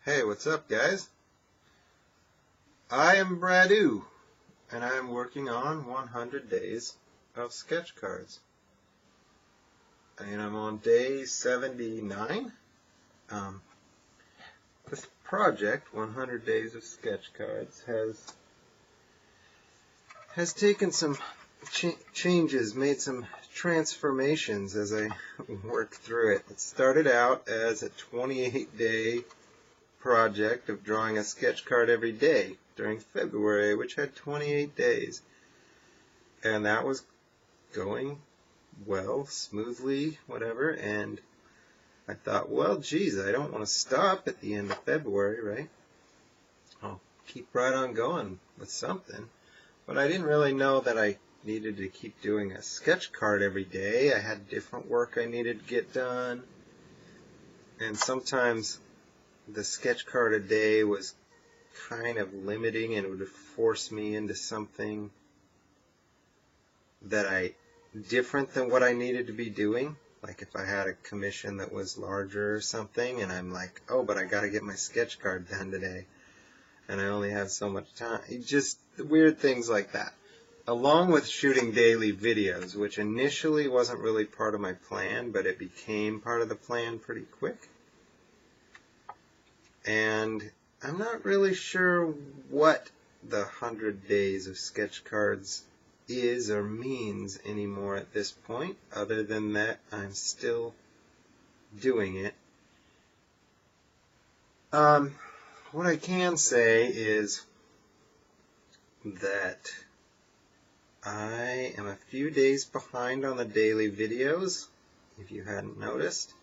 Hey, what's up, guys? I am Bradu, and I am working on 100 days of sketch cards. And I'm on day 79. This project, 100 days of sketch cards, has taken some changes, made some transformations as I work through it. It started out as a 28-day project of drawing a sketch card every day during February, which had 28 days. And that was going well, smoothly, whatever, and I thought, well, geez, I don't want to stop at the end of February, right? I'll keep right on going with something. But I didn't really know that I needed to keep doing a sketch card every day. I had different work I needed to get done. And sometimes the sketch card a day was kind of limiting, and it would force me into something that different than what I needed to be doing. Like if I had a commission that was larger or something, and I'm like, oh, but I got to get my sketch card done today, and I only have so much time. Just weird things like that. Along with shooting daily videos, which initially wasn't really part of my plan, but it became part of the plan pretty quick. And I'm not really sure what the 100 days of sketch cards is or means anymore at this point, other than that I'm still doing it. What I can say is that I am a few days behind on the daily videos, if you hadn't noticed,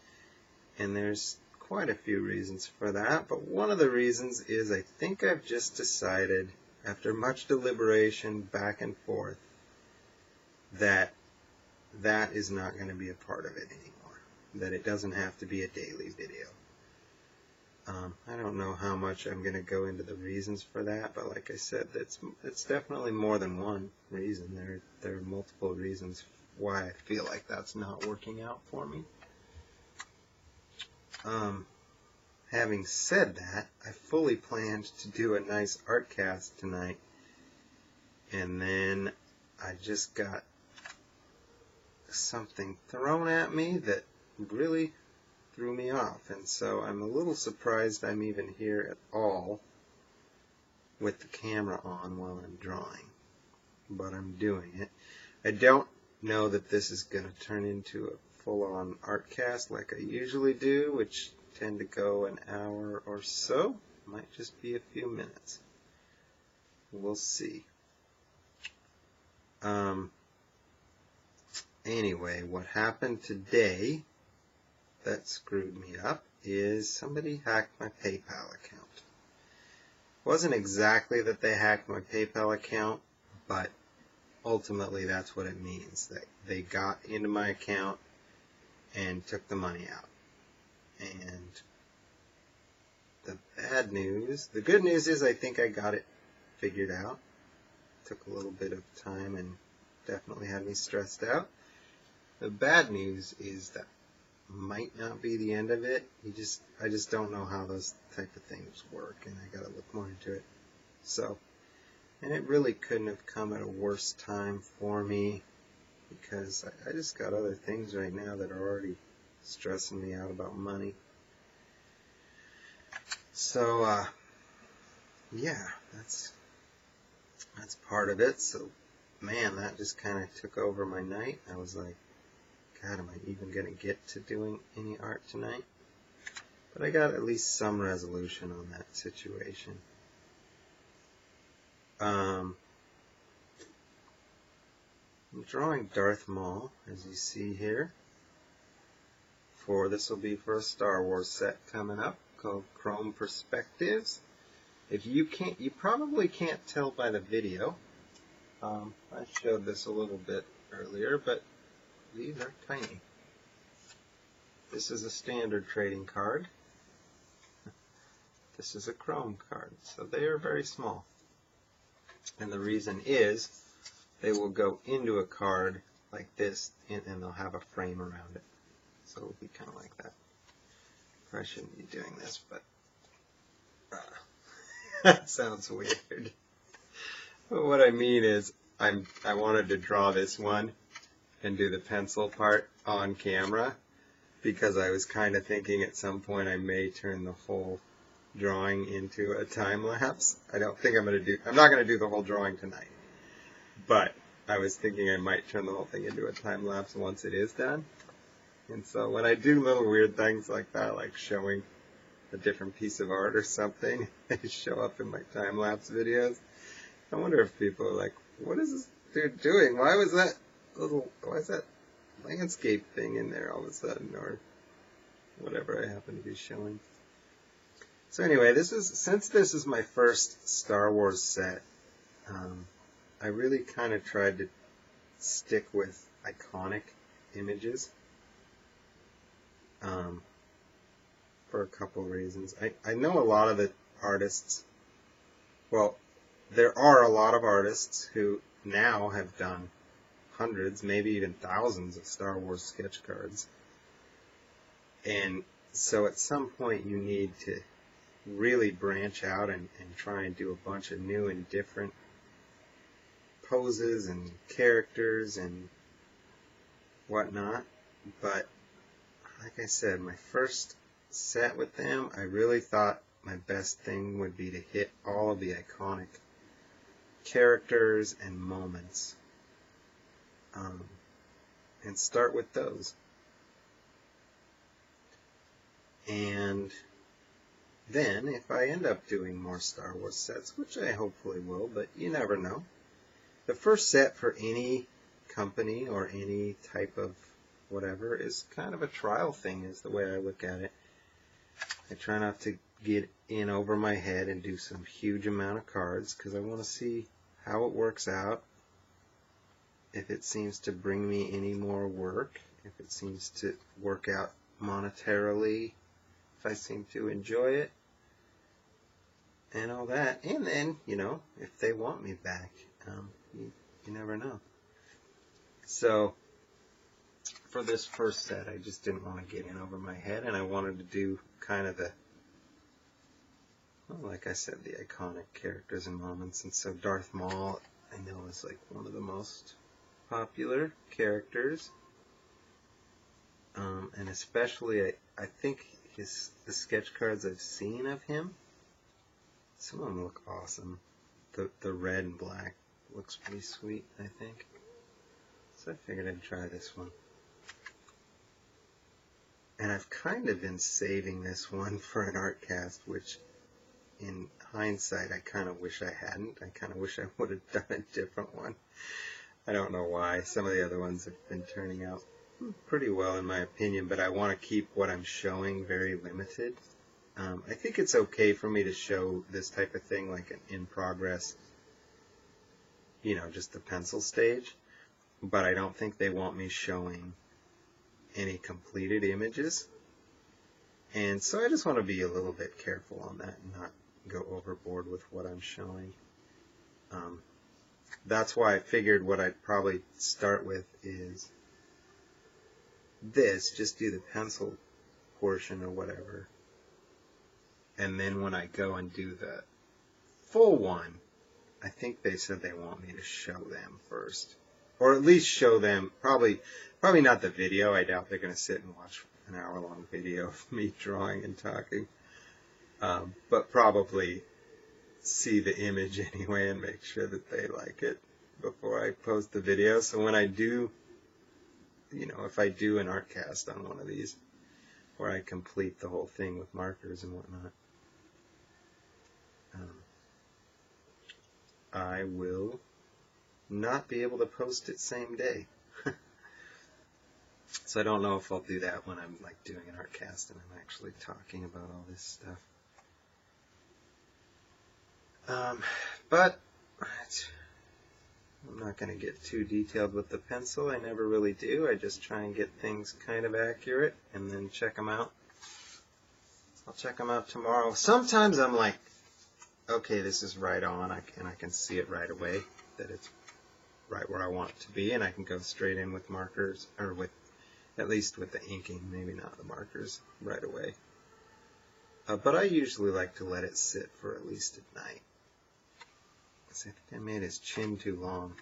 and there's quite a few reasons for that, but one of the reasons is I think I've just decided, after much deliberation back and forth, that is not going to be a part of it anymore, that it doesn't have to be a daily video. I don't know how much I'm going to go into the reasons for that, but like I said, it's definitely more than one reason. There are multiple reasons why I feel like that's not working out for me. Having said that, I fully planned to do a nice art cast tonight, and then I just got something thrown at me that really threw me off, and so I'm a little surprised I'm even here at all with the camera on while I'm drawing, but I'm doing it. I don't know that this is going to turn into a full-on art cast like I usually do, which tend to go an hour or so. Might just be a few minutes. We'll see. Anyway, what happened today that screwed me up is somebody hacked my PayPal account. It wasn't exactly that they hacked my PayPal account, but ultimately that's what it means. They got into my account and took the money out. And the bad news, the good news is I think I got it figured out. Took a little bit of time and definitely had me stressed out. The bad news is that might not be the end of it. I just don't know how those type of things work, and I gotta look more into it. So, and it really couldn't have come at a worse time for me, because I just got other things right now that are already stressing me out about money. So, yeah, that's part of it. So, man, that just kind of took over my night. I was like, God, am I even going to get to doing any art tonight? But I got at least some resolution on that situation. I'm drawing Darth Maul, as you see here. This will be for a Star Wars set coming up called Chrome Perspectives. You probably can't tell by the video. I showed this a little bit earlier, but these are tiny. This is a standard trading card. This is a Chrome card, so they are very small. And the reason is they will go into a card like this, and they'll have a frame around it. So it'll be kind of like that. Probably shouldn't be doing this, but That sounds weird. But what I mean is, I wanted to draw this one and do the pencil part on camera because I was kind of thinking at some point I may turn the whole drawing into a time lapse. I don't think I'm not going to do the whole drawing tonight, but I was thinking I might turn the whole thing into a time lapse once it is done. And so when I do little weird things like that, like showing a different piece of art or something, they show up in my time lapse videos. I wonder if people are like, what is this dude doing? Why is that landscape thing in there all of a sudden, or whatever I happen to be showing. So anyway, since this is my first Star Wars set, I really kind of tried to stick with iconic images for a couple reasons. I know a lot of the artists, well, there are a lot of artists who now have done hundreds, maybe even thousands of Star Wars sketch cards. And so at some point you need to really branch out and try and do a bunch of new and different poses and characters and whatnot. But like I said, my first set with them, I really thought my best thing would be to hit all of the iconic characters and moments, and start with those. And then if I end up doing more Star Wars sets, which I hopefully will, but you never know, the first set for any company or any type of whatever is kind of a trial thing, is the way I look at it. I try not to get in over my head and do some huge amount of cards because I want to see how it works out, if it seems to bring me any more work, if it seems to work out monetarily, if I seem to enjoy it, and all that. And then, if they want me back, you never know. So for this first set, I just didn't want to get in over my head, and I wanted to do kind of like I said, the iconic characters and moments. And so Darth Maul, I know, is like one of the most popular characters, and especially I think the sketch cards I've seen of him, some of them look awesome. The red and black looks pretty sweet, I think. So I figured I'd try this one. And I've kind of been saving this one for an art cast, which in hindsight I kind of wish I hadn't. I kind of wish I would have done a different one. I don't know why. Some of the other ones have been turning out pretty well in my opinion, but I want to keep what I'm showing very limited. I think it's okay for me to show this type of thing like an in progress, just the pencil stage, but I don't think they want me showing any completed images. And so I just want to be a little bit careful on that and not go overboard with what I'm showing. That's why I figured what I'd probably start with is this, just do the pencil portion or whatever. And then when I go and do the full one, I think they said they want me to show them first. Or at least show them, probably not the video. I doubt they're going to sit and watch an hour-long video of me drawing and talking. But probably see the image anyway and make sure that they like it before I post the video. So when I do, if I do an art cast on one of these, where I complete the whole thing with markers and whatnot, I will not be able to post it same day. So I don't know if I'll do that when I'm like doing an art cast and I'm actually talking about all this stuff. But I'm not going to get too detailed with the pencil. I never really do. I just try and get things kind of accurate and then check them out. I'll check them out tomorrow. Sometimes I'm like, okay, this is right on, and I can see it right away that it's right where I want it to be, and I can go straight in with markers, or at least with the inking, maybe not the markers, right away. But I usually like to let it sit for at least at night. I think I made his chin too long.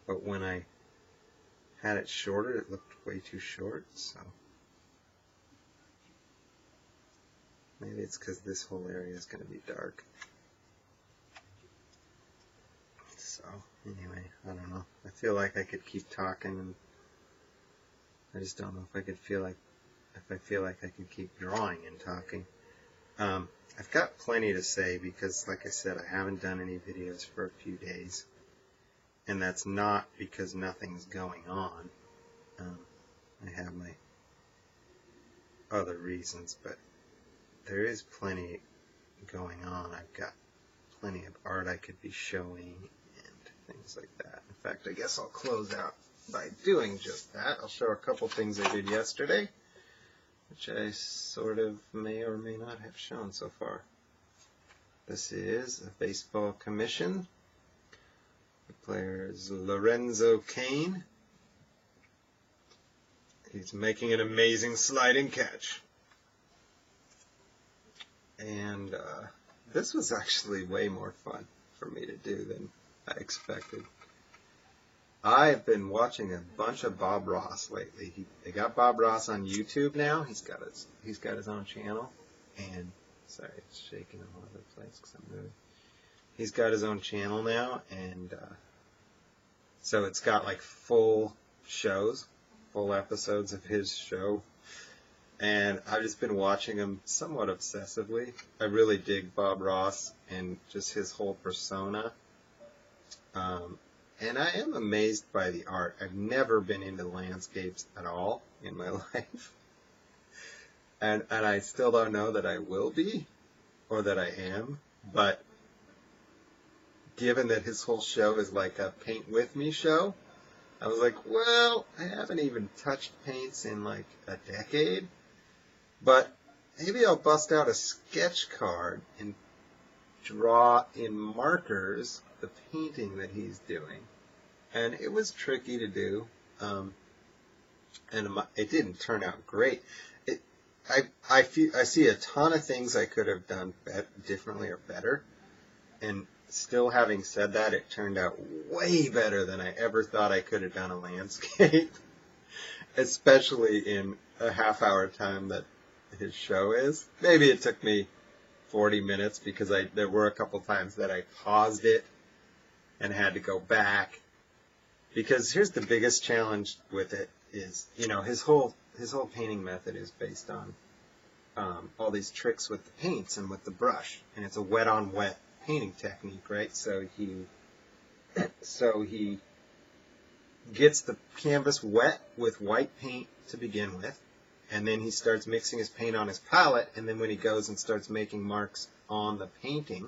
But when I had it shorter, it looked way too short, so maybe it's because this whole area is going to be dark. So, anyway, I don't know. I feel like I could keep talking, and I just don't know if I feel like I could keep drawing and talking. I've got plenty to say because, like I said, I haven't done any videos for a few days. And that's not because nothing's going on. I have my other reasons, but there is plenty going on. I've got plenty of art I could be showing and things like that. In fact, I guess I'll close out by doing just that. I'll show a couple things I did yesterday, which I sort of may or may not have shown so far. This is a baseball commission. The player is Lorenzo Cain. He's making an amazing sliding catch. And this was actually way more fun for me to do than I expected. I've been watching a bunch of Bob Ross lately. They got Bob Ross on YouTube now. He's got his own channel. And sorry, it's shaking all over the place because I'm moving. He's got his own channel now, and so it's got like full shows, full episodes of his show, and I've just been watching him somewhat obsessively. I really dig Bob Ross and just his whole persona, and I am amazed by the art. I've never been into landscapes at all in my life, and I still don't know that I will be, or that I am, but given that his whole show is like a paint with me show, I was like, well, I haven't even touched paints in like a decade, but maybe I'll bust out a sketch card and draw in markers the painting that he's doing. And it was tricky to do, and it didn't turn out great. I see a ton of things I could have done differently or better, and still having said that, it turned out way better than I ever thought I could have done a landscape, especially in a half-hour time that his show is. Maybe it took me 40 minutes because there were a couple times that I paused it and had to go back. Because here's the biggest challenge with it is, his whole painting method is based on all these tricks with the paints and with the brush, and it's a wet-on-wet painting technique, right? So he gets the canvas wet with white paint to begin with, and then he starts mixing his paint on his palette, and then when he goes and starts making marks on the painting,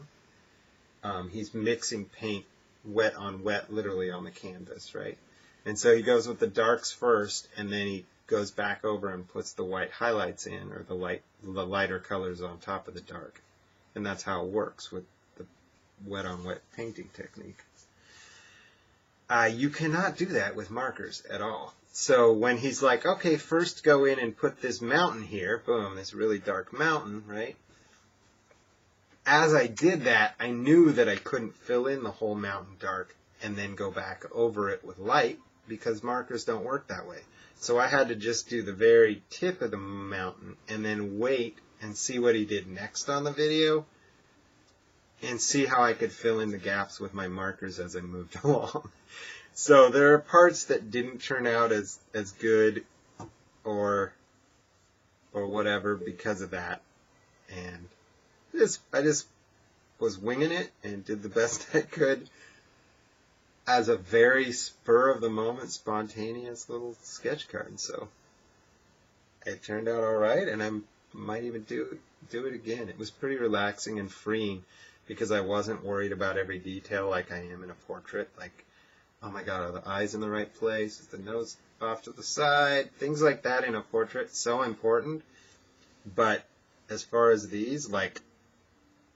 he's mixing paint wet on wet, literally on the canvas, right? And so he goes with the darks first, and then he goes back over and puts the white highlights in, or the lighter colors on top of the dark. And that's how it works with the wet-on-wet painting technique. You cannot do that with markers at all. So when he's like, okay, first go in and put this mountain here, boom, this really dark mountain, right? As I did that, I knew that I couldn't fill in the whole mountain dark and then go back over it with light, because markers don't work that way. So I had to just do the very tip of the mountain and then wait and see what he did next on the video and see how I could fill in the gaps with my markers as I moved along. So there are parts that didn't turn out as good or whatever because of that. And I just was winging it and did the best I could as a very spur-of-the-moment, spontaneous little sketch card. So it turned out all right, and I might even do it again. It was pretty relaxing and freeing because I wasn't worried about every detail like I am in a portrait. Like, oh my God, are the eyes in the right place? Is the nose off to the side? Things like that in a portrait, so important. But as far as these, like,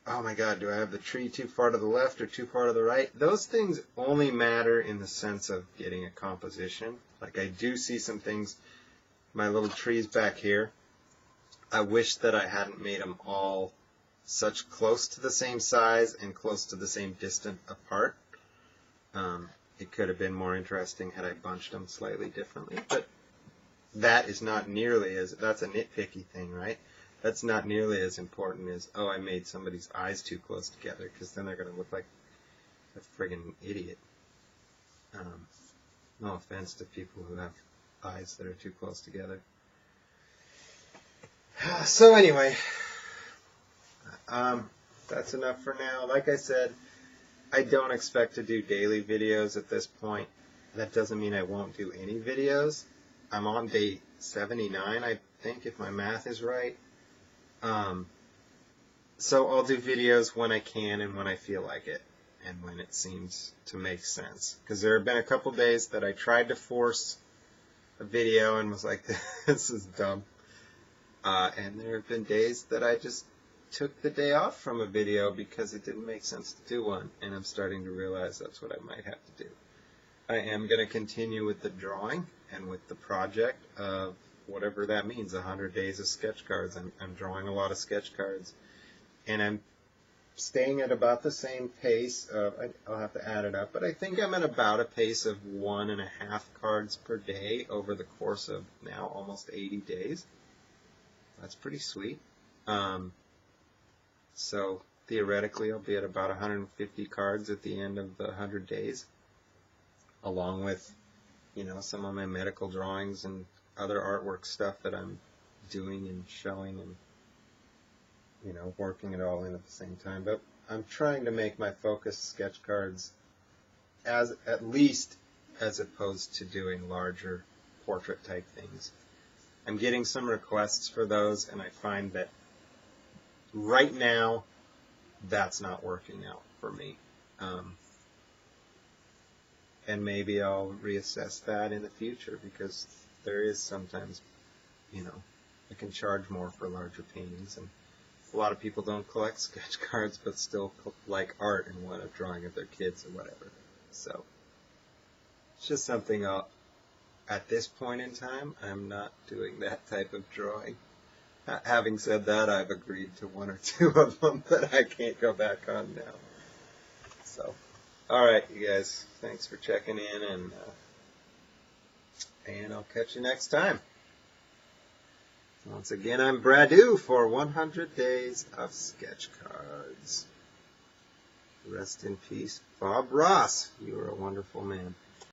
oh my God, do I have the tree too far to the left or too far to the right? Those things only matter in the sense of getting a composition. Like, I do see some things, my little trees back here, I wish that I hadn't made them all such close to the same size and close to the same distance apart. It could have been more interesting had I bunched them slightly differently, but that is not nearly as, that's a nitpicky thing, right? That's not nearly as important as, oh, I made somebody's eyes too close together, because then they're going to look like a friggin' idiot. No offense to people who have eyes that are too close together. So anyway, that's enough for now. Like I said, I don't expect to do daily videos at this point. That doesn't mean I won't do any videos. I'm on day 79, I think, if my math is right. So I'll do videos when I can and when I feel like it, and when it seems to make sense. Because there have been a couple days that I tried to force a video and was like, this is dumb. And there have been days that I just took the day off from a video because it didn't make sense to do one, and I'm starting to realize that's what I might have to do. I am going to continue with the drawing and with the project of whatever that means, 100 days of sketch cards. I'm drawing a lot of sketch cards, and I'm staying at about the same pace. I'll have to add it up, but I think I'm at about a pace of 1.5 cards per day over the course of now almost 80 days. That's pretty sweet. So theoretically, I'll be at about 150 cards at the end of the 100 days, along with, you know, some of my medical drawings and other artwork stuff that I'm doing and showing and, you know, working it all in at the same time. But I'm trying to make my focus sketch cards as at least as opposed to doing larger portrait type things. I'm getting some requests for those, and I find that right now that's not working out for me. And maybe I'll reassess that in the future, because there is sometimes, you know, I can charge more for larger paintings, and a lot of people don't collect sketch cards but still like art and want a drawing of their kids or whatever. So it's just something at this point in time, I'm not doing that type of drawing. Having said that, I've agreed to 1 or 2 of them that I can't go back on now. So, alright, you guys, thanks for checking in, and I'll catch you next time. Once again, I'm Bradu for 100 Days of Sketch Cards. Rest in peace, Bob Ross. You are a wonderful man.